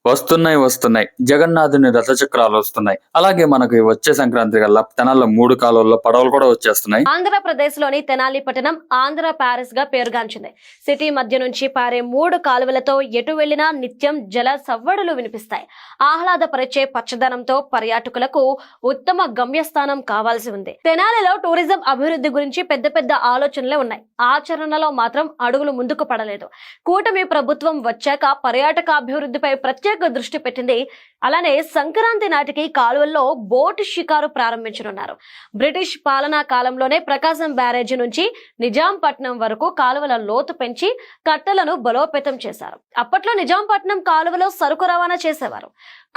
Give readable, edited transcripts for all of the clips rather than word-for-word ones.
వస్తున్నాయి వస్తున్నాయి. జగన్నాథుని రథచక్రాలు వస్తున్నాయి. అలాగే మనకి వచ్చే సంక్రాంతి కల్లా తెనాల్లో 3 కాలువల్లో పడవలు కూడా వచ్చేస్తున్నాయి. ఆంధ్రప్రదేశ్లోని తెనాలి పట్టణం ఆంధ్ర ప్యారిస్ గా పేరుగాంచింది. సిటీ మధ్య నుంచి పారే 3 కాలువలతో ఎటు వెళ్లినా నిత్యం జల సవ్వడులు వినిపిస్తాయి. ఆహ్లాదపరిచే పచ్చదనంతో పర్యాటకులకు ఉత్తమ గమ్యస్థానం కావాల్సి ఉంది. తెనాలిలో టూరిజం అభివృద్ధి గురించి పెద్ద పెద్ద ఆలోచనలే ఉన్నాయి. ఆచరణలో మాత్రం అడుగులు ముందుకు పడలేదు. కూటమి ప్రభుత్వం వచ్చాక పర్యాటక అభివృద్ధిపై ప్రత్యేక దృష్టి పెట్టింది. అలానే సంక్రాంతి నాటికి కాలువల్లో బోటు షికారు ప్రారంభించనున్నారు. బ్రిటిష్ పాలనా కాలంలోనే ప్రకాశం బ్యారేజీ నుంచి నిజాంపట్నం వరకు కాలువల లోతు పెంచి కట్టలను బలోపేతం చేశారు. అప్పట్లో నిజాంపట్నం కాలువలో సరుకు రవాణా చేసేవారు.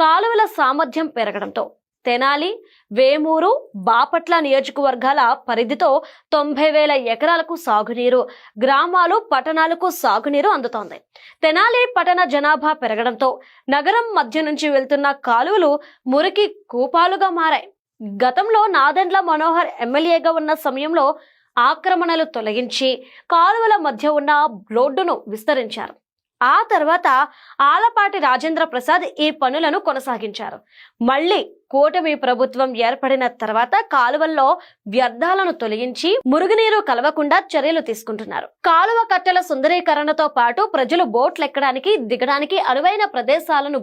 కాలువల సామర్థ్యం పెరగడంతో తెనాలి, వేమూరు, బాపట్ల నియోజకవర్గాల పరిధితో 90,000 ఎకరాలకు సాగునీరు, గ్రామాలు, పట్టణాలకు సాగునీరు అందుతోంది. తెనాలి పట్టణ జనాభా పెరగడంతో నగరం మధ్య నుంచి వెళ్తున్న కాలువలు మురికి కూపాలుగా మారాయి. గతంలో నాదెండ్ల మనోహర్ ఎమ్మెల్యేగా ఉన్న సమయంలో ఆక్రమణలు తొలగించి కాలువల మధ్య ఉన్న రోడ్డును విస్తరించారు. ఆ తర్వాత ఆలపాటి రాజేంద్ర ప్రసాద్ ఈ పనులను కొనసాగించారు. మళ్ళీ కూటమి ప్రభుత్వం ఏర్పడిన తర్వాత కాలువల్లో వ్యర్థాలను తొలగించి మురుగునీరు కలవకుండా చర్యలు తీసుకుంటున్నారు. కాలువ కట్టెల సుందరీకరణతో పాటు ప్రజలు బోట్లెక్కడానికి, దిగడానికి అనువైన ప్రదేశాలను